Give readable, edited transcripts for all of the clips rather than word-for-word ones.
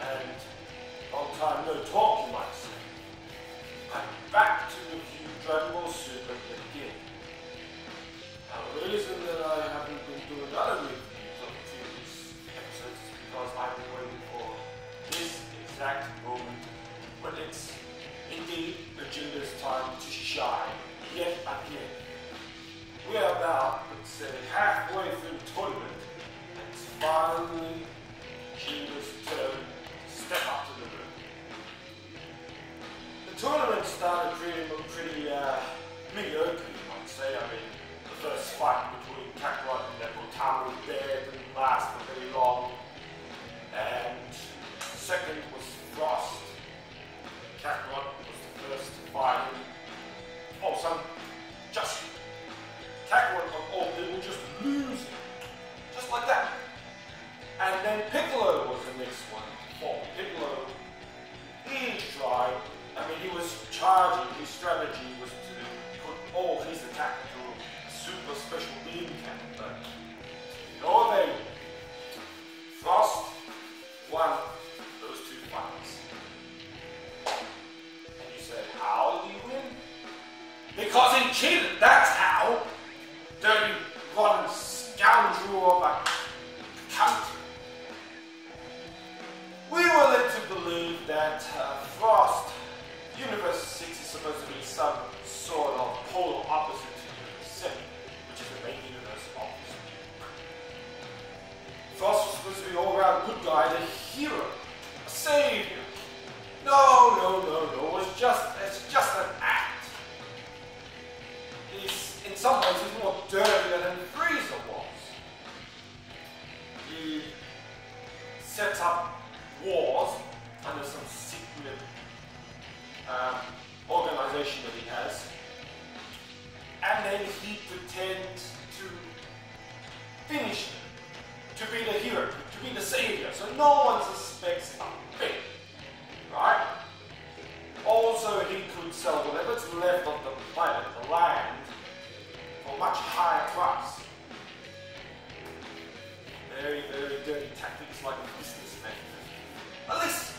And long time no talk, you might say. I'm back to review Dragon Ball Super again. Now the reason that I haven't been doing other reviews of the previous episodes is because I've been waiting for this exact moment when it's indeed Vegeta's time to shine yet again. We are about, let's say, halfway through the tournament, and it's finally Vegeta's turn to step up to the ring. The tournament started pretty mediocre, you might say. I mean, the first fight between Kakarot and Nepotamo there didn't last for very long, and the second was Frost. Kakarot was the first to fight him. Oh, just Kakarot of all people just losing, just like that. And then Piccolo was the next one. Oh, Piccolo, he tried. I mean, he was charging. His strategy was to put all his attack into a super special beam cannon, but no avail. Frost won those two fights. And you say, how did he win? Because he cheated, that's how! Dirty, rotten scoundrel of a cunt. We were led to believe that Frost, Universe 6 is supposed to be some sort of polar opposite to Universe 7, which is the main universe, obviously. Frost was supposed to be an all-round good guy, the hero, a savior. No, it's just an act. In some ways, he's more dirty than Frieza was. He sets up wars under some secret organization that he has, and then he pretends to finish him, to be the hero, to be the savior, so no one suspects a thing, right? Also, he could sell whatever's left of the planet, the land, for a much higher price. Very, very dirty tactics like a businessman. At least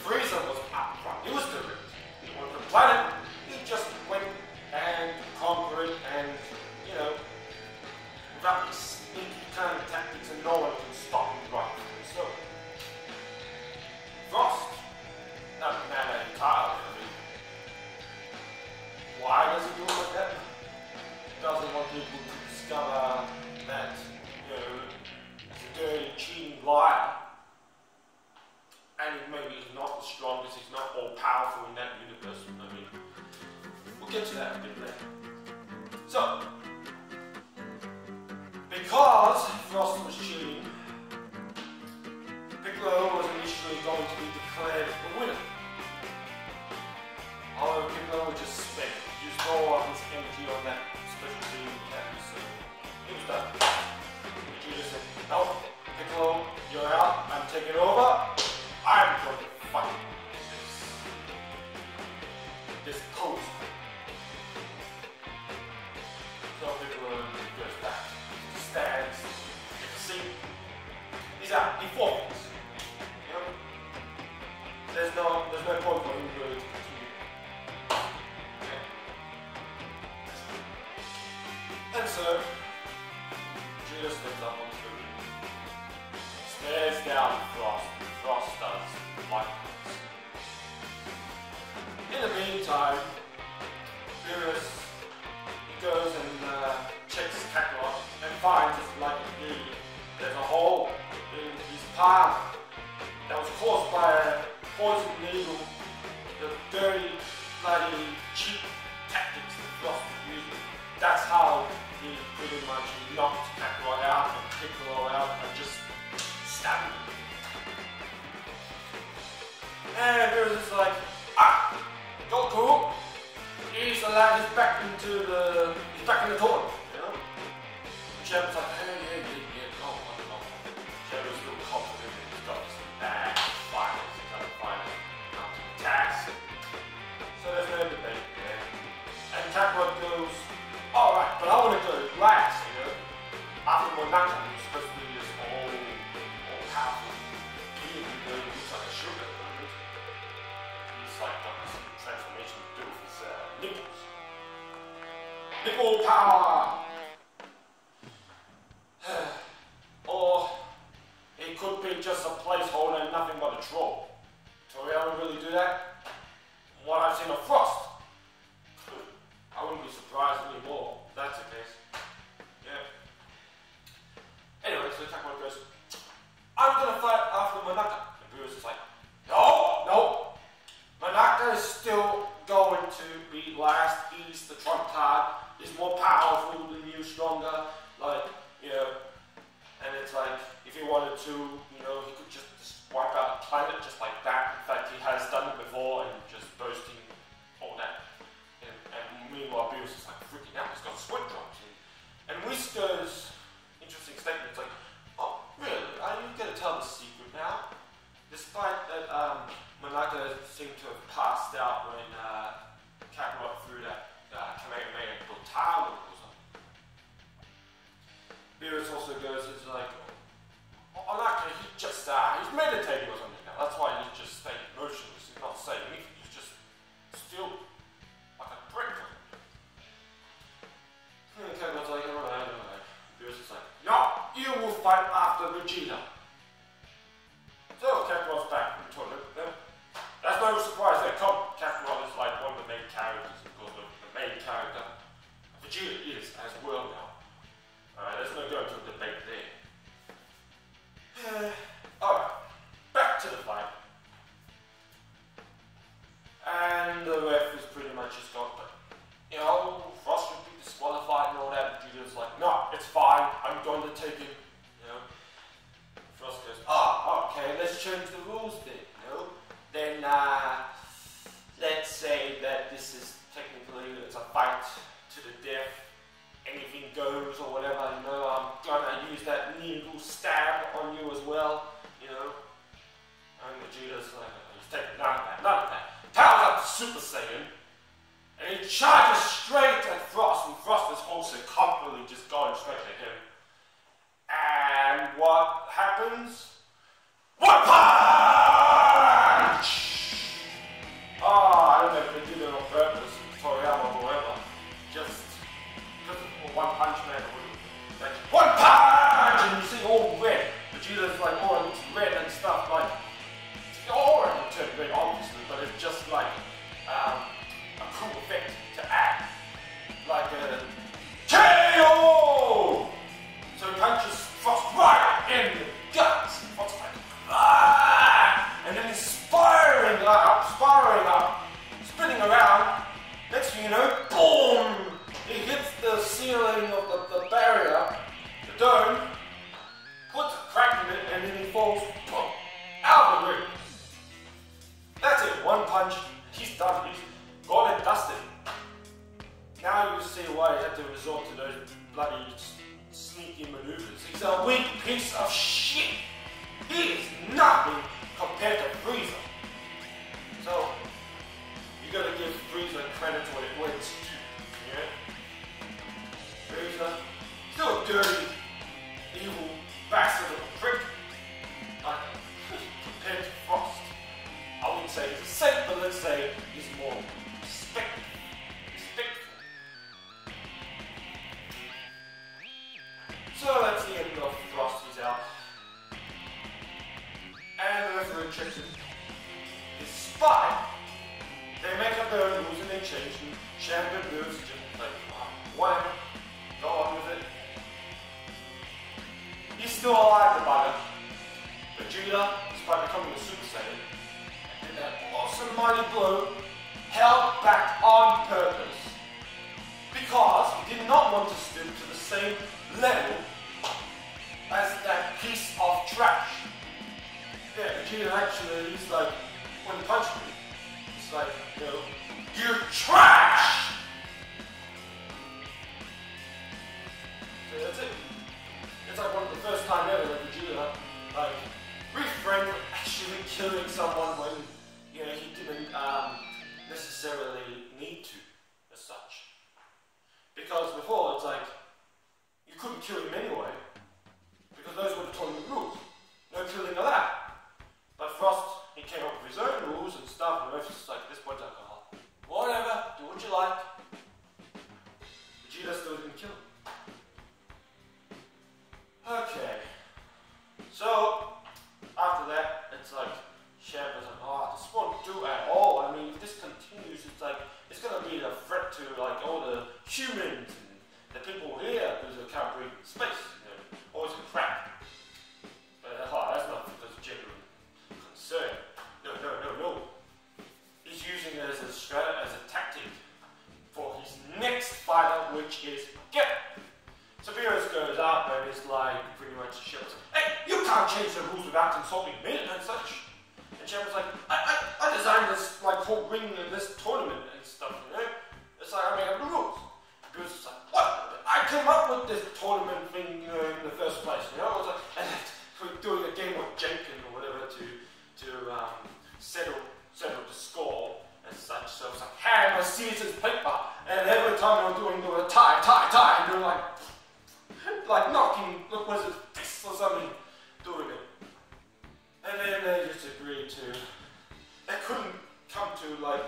Frieza was upfront. He was direct. He wanted the planet. He just went and conquered it, and without these sneaky kind of tactics, and no one can stop him right from it. So Frost, not mad entirely. I mean, why does he do it like that? He doesn't want people to discover that he's a dirty, cheating liar. And maybe he's not the strongest, he's not all powerful in that universe. I mean, we'll get to that a bit later. So, because Frost was cheating, Piccolo was initially going to be declared the winner. However, Piccolo just used all of his energy on that special beam cannon, so it was done. Vegeta said, no, Piccolo, you're out, I'm taking over. I'm going to fight this pose. So Piccolo goes back, stands, see, he's out, he forfeits. There's no point for him to continue. Okay. And so Vegeta steps up on the screen, stares down Frost. Frost does likewise. In the meantime, Beerus, he goes and checks Kakarot and finds there's a hole in his palm that was caused by a poison needle, the dirty, bloody, cheap tactics that Frost was using. That's how he pretty much knocked Kakarot out and Piccolo out and just stabbed him. And Beerus is like, Goku, he's back in the tournament, Shadows like, yeah, go on. Shadows still confident in his guts. Finals, he's got a final up to the task. So there's no debate there. And Kakarot goes, alright, but I want to go last, After Monaka, who's supposed to be this all-powerful being. looks like a sugar at the moment. He's like got this transformation to do with his nipples. Nipple power! Or it could be just a placeholder and nothing but a troll. Toriyama really do that? From what I've seen of Frost, I wouldn't be surprised anymore if that's the case. Yeah. Anyway, so Takuma goes, I'm gonna fight after Manaka. And Bruce is like, no! Manaka is still going to be last. He's the trump card. He's more powerful than you, stronger. Like, you know. And it's like, if he wanted to, you know, he could just wipe out the planet just like that. In fact, he has done it before and just boasting all that. And meanwhile, Beerus is like freaking out. He's got sweat drops. And Whisker's interesting statement is like, oh, really? Are you going to tell the secret now? Despite that Manaka seemed to have passed out when Kakarot threw that Kamehameha Bultaro or something. Beerus also goes, it's like, Manaka, he's meditating or something now. That's why he's just staying motionless. He's not saying anything. He's just still like a brick. And Kakarot's like, alright. Beerus is like, no, you will fight after VEGETA. So Kakarot's back in the toilet. That's no surprise there. Kakarot is like one of the main characters, because the main character. VEGETA is as well now. Alright, there's no going to a debate there. Alright, back to the fight. And the ref is pretty much just gone, but you know, Frost should be disqualified and all that. Vegeta's like, no, it's fine, I'm going to take him. You know? Frost goes, okay, let's change the rules then, you know? Then let's say that this is technically it's a fight to the death. Anything goes or whatever, you know, I'm gonna use that needle stab on you as well, you know. And Vegeta's like, he's taking none of that. Powers up to Super Saiyan, and he charges straight at Frost, and Frost is also confidently just going straight at him. And what happens? One punch! I don't know if they did it on purpose, Toriyama or whatever. Just One Punch Man, like, one punch! And you see all red. Vegeta's like, oh, it looks red and stuff, like, already turned red, obviously, but it's just like a cool effect to add. Like a KO! So he punches Frost right in the guts. Frost's like, and then he's spiraling up, spinning around. Next thing you know, boom! He hits the ceiling of the barrier, the dome, puts a crack in it, and then he falls boom, out of the ring. That's it, one punch, he's done, he's gone and dusted. Now you see why he had to resort to those bloody sneaky maneuvers. He's a weak piece of shit. He is nothing compared to Frieza. So, you gotta give Frieza credit where it's due, yeah? Frieza, still a dirty, evil bastard of a prick, but compared to Frost, I wouldn't say he's a saint, but let's say he's more respectful. So that's the end of Frost, he's out. And the referee checks it. Despite they make up their own rules and they change them, champion moves just like whatever. Go on with it. He's still alive, the bugger. Vegeta, despite becoming a Super Saiyan, did that awesome mighty blow, held back on purpose. Because he did not want to stoop to the same level as that piece of trash. Yeah, Vegeta actually, he's like, when he punched me, he's like, you know, you're trash! So that's it. It's like one of the first time ever that Vegeta, like, refrained from actually killing someone when, you know, he didn't necessarily need to, as such. Because before, it's like, you couldn't kill him anyway, because those were the tournament rules. No killing allowed. But humans and the people here because they can't breathe in space. You know, always a crap. But that's not because of genuine concern. No. He's using it as a tactic for his next fighter, which is VEGETA. So Beerus goes up and is like pretty much shouts, "Hey, you can't change the rules without consulting me and such." And Shepard's like, I designed this like whole ring and this tournament and stuff, you know? It's like I make up the rules. Beerus is like, what? I came up with this tournament thing, you know, in the first place, you know? It's like, and we're doing a game of Jenkin or whatever to settle the score and such. So it's like hammer, scissors, paper, and every time we're doing a tie, and they're like knocking, was it fists or something, doing it. And then they just agreed to, they couldn't come to like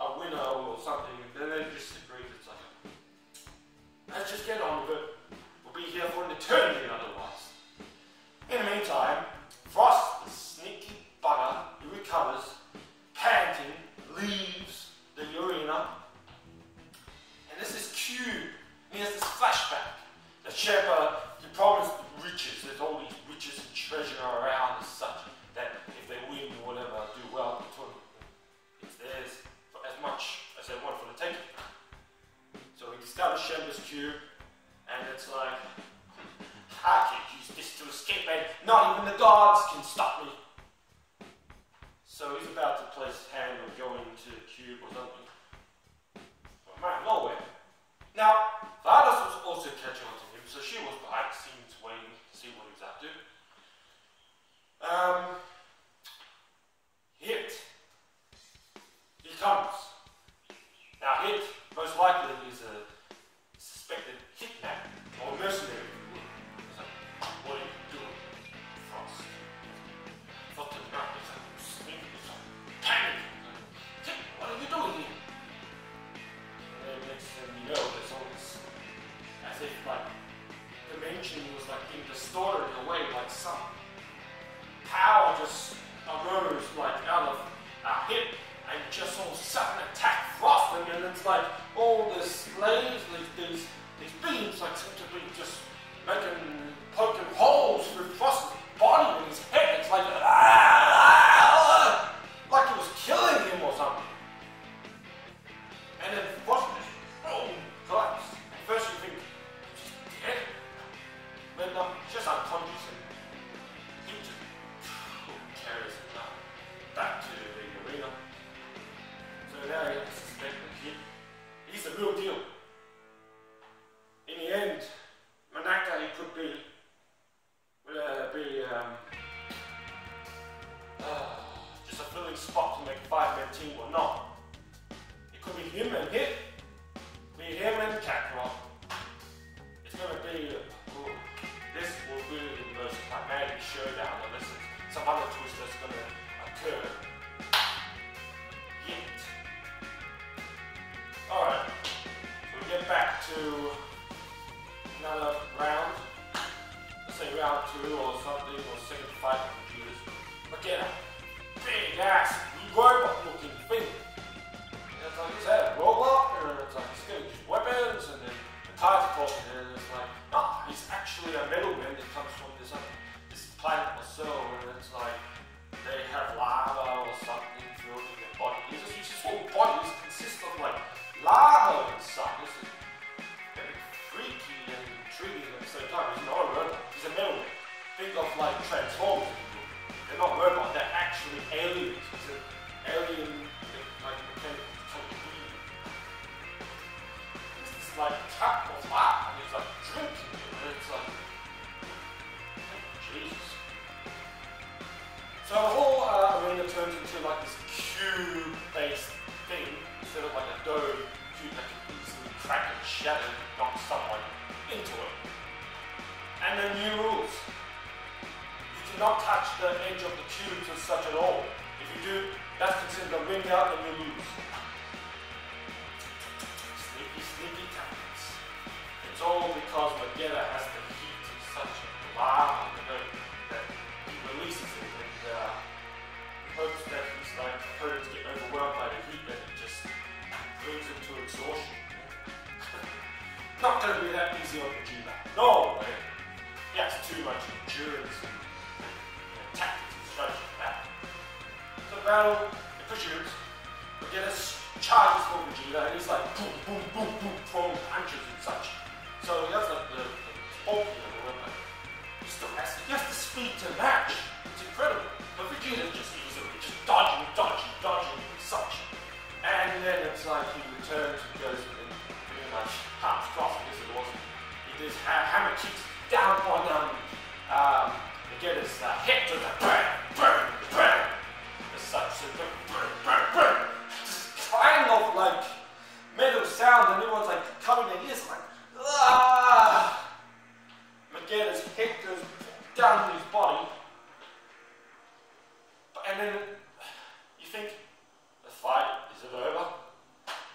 a winner or something, and then they just agreed, it's like, let's just get on with it, we'll be here for an eternity otherwise. In the meantime, Frost, the sneaky bugger, he recovers, panting, leaves the arena, and there's this cube, he has this flashback. The Shepard, he promised riches, there's all these riches and treasure around and such, that if they win or whatever, do well in the tournament, it's theirs for as much as they want for the taking. So he discovers Shepard's cube, and it's like, I can use this to escape, and not even the gods can stop me. So he's about to place his hand on going into the cube or something. But man, nowhere. Now, Vardas was also catching on to him, so she was behind the scenes waiting to see what he was up to. Hit. He comes. Now, Hit, most likely, is a suspected hitman or mercenary. He's like, what are you doing, Frost? What the nut? He's like, sneaking, he's like, panicking. Hit, what are you doing here? And then next thing you know, there's all this, as if like, dimension was like being distorted away, like some power just arose like out of Hit and just all of a sudden attacked Frost, and then it's like all the slaves, these beams like seem to be just poking holes through Frost's body with his head. It's like it was killing him or something. And then Frost just boom, collapsed. At first you think she's dead, but no, she's just unconscious, and he just carries him back to the arena. So now you have to suspect that he's the real deal. In the end, Manaka, he could be just a filling spot to make a 5-man team or not. It could be him and Hit, be him and Kakarot. It's going to be, this will really be the most climatic showdown unless it's some other twist that's going to occur. Yet. Alright, so we get back to another round. Let's say round 2 or something, or second fight with computers. But get a big ass robot looking thing. And it's like, is that a robot? And it's like, he's got these weapons, and then the cards are talking, and it's like, oh, he's actually a middleman that comes from this planet or so, and it's like, they have lava or something filled in their body. His whole bodies consist of like lava and stuff. This is very freaky and intriguing at the same time. He's not a robot, he's a middleman. Think of like Transformers. They're not robots, they're actually aliens. He's an alien, like mechanical type of being. It's this like cup of lava, and he's like drinking it, and it's like, Jesus. So the whole arena turns into like this cube-based thing instead of like a dome cube that can easily crack and shatter and knock someone into it. And then new rules. You cannot touch the edge of the cubes as such at all. If you do, that's considered a win out and you lose. Sneaky tactics. It's all because VEGETA has the heat and such lava that he releases it. Hopes that his opponents get overwhelmed by the heat that it just brings him to exhaustion. easy on Vegeta. No way. He has too much endurance and tactics and strategy for that. So the battle, it pursues. Vegeta charges for Vegeta and he's like boom, boom, boom, boom, throwing punches and such. So he has like the bulk or whatever. He has the speed to match. It's incredible. But Vegeta just easily, just dodging and such. And then it's like he returns and goes and pretty much half cross, I guess it was. He does hammer kicks down on Vegeta's head to the burn. As such, so burn. Just crying of like metal sound, and everyone's like covering their ears like, ah! Vegeta's head goes down to his body. And then you think, the fight, is it over?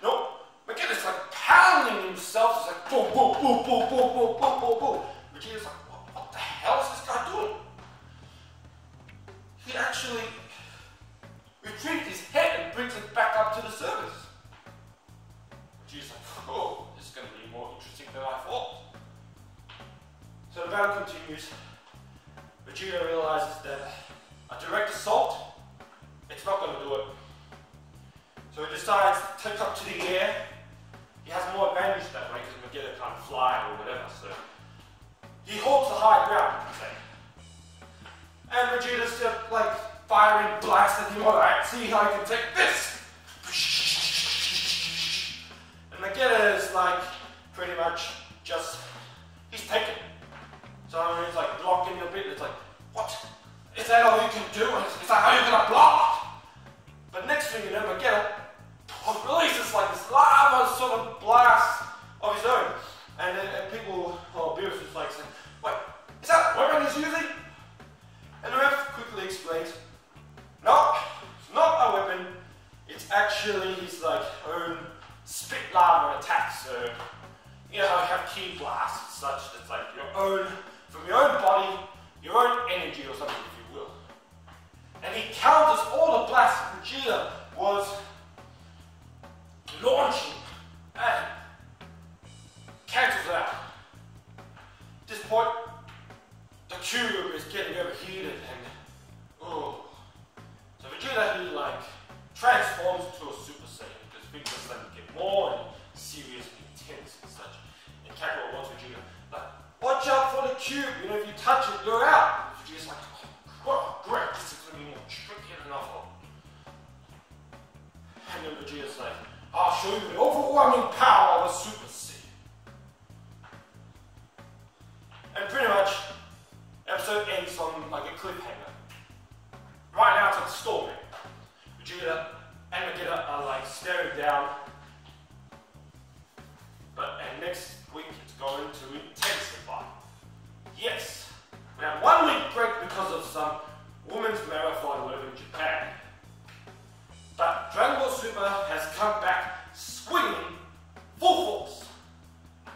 No, Vegeta's like pounding himself. It's like boom, boom, boom, boom, boom, boom, boom, boom, boom. Vegeta's like, what the hell is this guy doing? He actually retrieves his head and brings it back up to the surface. Vegeta's like, oh, this is going to be more interesting than I thought. So the battle continues. Vegeta realizes that a direct assault, it's not going to do it. So he decides to take up to the air. He has more advantage that way because Vegeta can't fly or whatever. So he holds the high ground, you can say. And Vegeta's just like firing blasts at him. Alright, see how I can take this. And Vegeta is like pretty much just, he's taken. So he's like blocking a bit. It's like, what? Is that all you can do? Is that how you're gonna block? But next thing you know, Vegeta releases like this lava sort of blast of his own. And people, Beerus is like saying, wait, is that what weapon he's using? And the ref quickly explains, no, it's not a weapon. It's actually his like own spit lava attack. So, you know how you have ki blasts and such, it's like your own, from your own body, your own energy or something, if you will. And he counters all the blasts Vegeta was launching and cancels it out. At this point, the cube is getting overheated and so Vegeta, he like transforms into a Super Saiyan because things are starting to get more and serious and intense and such. And Kakarot wants Vegeta like, watch out for the cube, you know, if you touch it, you're out. Vegeta's like, oh, great, this is going to be more tricky than I thought. And then Vegeta's like, I'll show you the overwhelming power of a Super Saiyan. And pretty much, episode ends on like a cliffhanger. Right now it's like storming. Vegeta and Vegeta are like staring down. And next week it's going to intensify. Yes, we have 1 week break because of some women's marathon over in Japan. But Dragon Ball Super has come back swinging full force.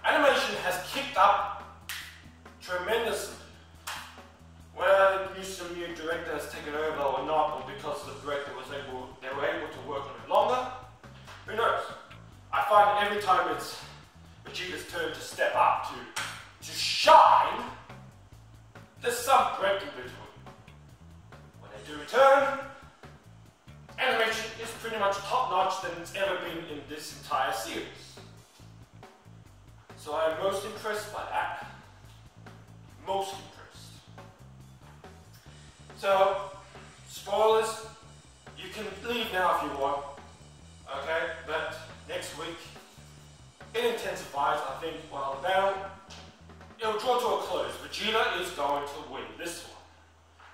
Animation has kicked up tremendously. Whether some new director has taken over or not, or because the director they were able to work on it longer, who knows? I find every time it's Vegeta's turn to step up, to shine, there's some break in between. When they do return, animation is pretty much top-notch than it's ever been in this entire series. So I'm most impressed by that. Most impressed. So, spoilers, you can leave now if you want, okay? But next week, it intensifies. I think, well, the battle, it'll draw to a close. Vegeta is going to win this one.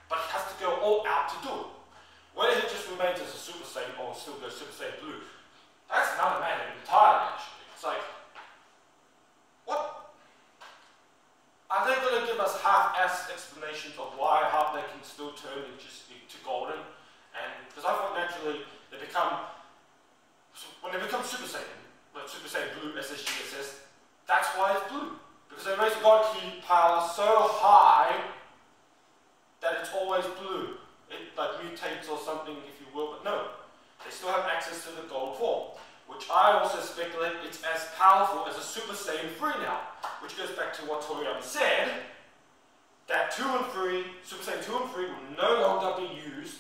But he has to go all out to do it. Whether he just remains as a Super Saiyan or still goes Super Saiyan Blue, that's another matter entirely, actually. It's like, what? Are they going to give us half-assed explanations of why, how they can still turn into golden? And because I thought naturally they become, when they become Super Saiyan, like Super Saiyan Blue, SSGSS, that's why it's blue. Because they raise the God Ki power so high that it's always blue. It like mutates or something, if you will, but no. They still have access to the gold form, which I also speculate it's as powerful as a Super Saiyan 3 now. which goes back to what Toriyama said, that 2 and 3, Super Saiyan 2 and 3 will no longer be used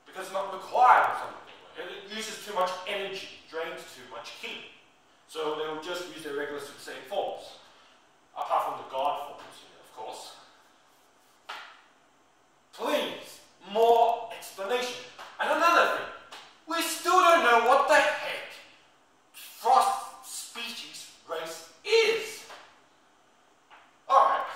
because it's not required or something. It uses too much energy, drains too much ki. So they will just use their regular Super Saiyan forms. Apart from the God forms, of course. Please, more explanation. And another thing, we still don't know what the heck Frost species race is. Alright.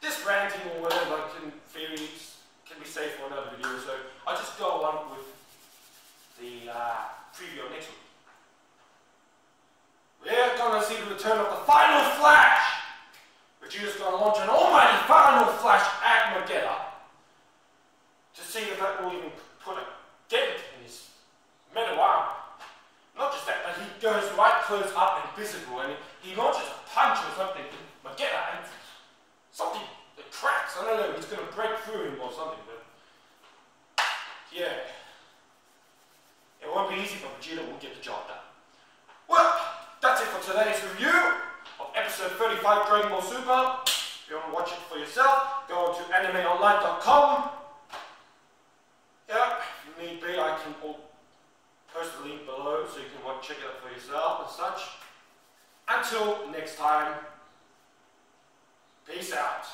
This ranting or whatever theories can be saved for another video, so I'll just go on with the preview of next week. We're gonna see the return of the final Flash! Vegeta's gonna launch an almighty final Flash at VEGETA to see if that will even put a dent in his metal arm. Not just that, but he goes right close up and visible, and he launches a punch or something to VEGETA, and something that cracks. I don't know, he's gonna break through him or something, but yeah. It won't be easy, but Vegeta will get the job done. Well, that's it for today's review of episode 35 Dragon Ball Super. If you want to watch it for yourself, go to animeonline.com. Yeah, if you need be, I can post the link below so you can check it out for yourself and such. Until next time, peace out.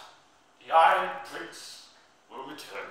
The Iron Prince will return.